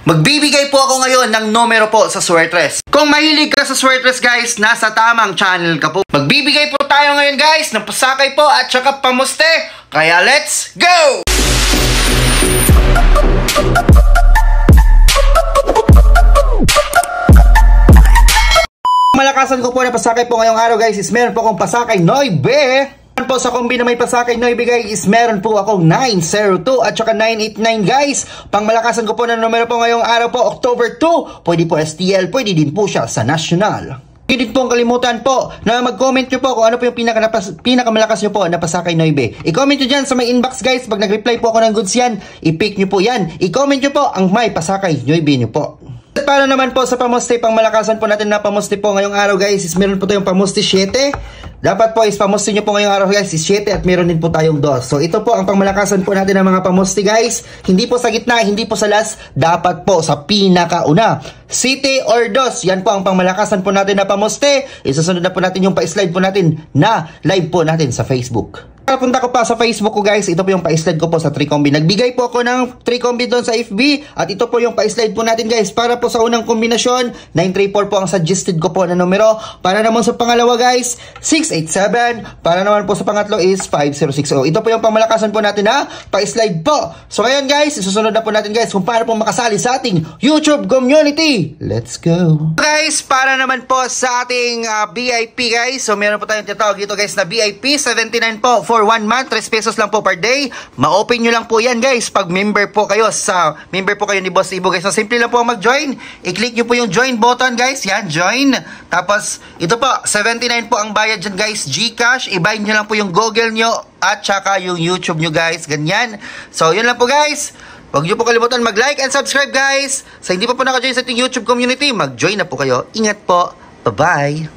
Magbibigay po ako ngayon ng numero po sa Swertres. Kung mahilig ka sa Swertres guys, nasa tamang channel ka po. Magbibigay po tayo ngayon guys ng pasakay po at saka pamuste. Kaya let's go! Malakasan ko po na pasakay po ngayong araw guys is meron po akong pasakay Noibe. Po sa kombi na may pasakay Noibe guys is meron po akong 902 at saka 989 guys. Pangmalakasan ko po na numero po ngayong araw po October 2. Pwede po STL, pwede din po siya sa national. Hindi din pong kalimutan po na mag-comment nyo po kung ano po yung pinakamalakas nyo po na pasakay Noibe. I-comment nyo dyan sa may inbox guys. Pag nag-reply po ako ng goods yan, i-pick nyo po yan. I-comment nyo po ang may pasakay Noibe nyo po. At para naman po sa pamuste, pang malakasan po natin na pamuste po ngayong araw guys is meron po tayong pamuste 7. Dapat po is pamuste nyo po ngayong araw guys is 7 at meron din po tayong 2. So ito po ang pangmalakasan po natin ng mga pamuste guys. Hindi po sa gitna, hindi po sa last, dapat po sa pinakauna. City or 2, yan po ang pangmalakasan po natin na pamuste. Isusunod na po natin yung pa-slide po natin na live po natin sa Facebook. Punta ko pa sa Facebook ko guys, ito po yung pa-slide ko po sa 3 combi. Nagbigay po ako ng 3 combi doon sa FB at ito po yung pa-slide po natin guys. Para po sa unang kombinasyon, 934 po ang suggested ko po na numero. Para naman sa pangalawa guys, 687. Para naman po sa pangatlo is 5060. Ito po yung pamalakasan po natin na pa-slide po. So ngayon guys, isusunod na po natin guys kung paano po makasali sa ating YouTube community. Let's go! Guys, para naman po sa ating VIP guys, so meron po tayong tinatawag dito guys na VIP 79 po for 1 month, 3 pesos lang po per day. Ma-open nyo lang po yan guys pag member po kayo ni Boss Ibo guys. So simple lang po mag-join. I-click nyo po yung join button guys. Yan, join. Tapos ito po, 79 po ang bayad dyan guys. GCash, i-buy nyo lang po yung Google nyo at saka yung YouTube nyo guys. Ganyan. So yun lang po guys. Huwag nyo po kalimutan mag-like and subscribe guys. Sa hindi pa po naka-join sa ating YouTube community, mag-join na po kayo. Ingat po. Bye-bye.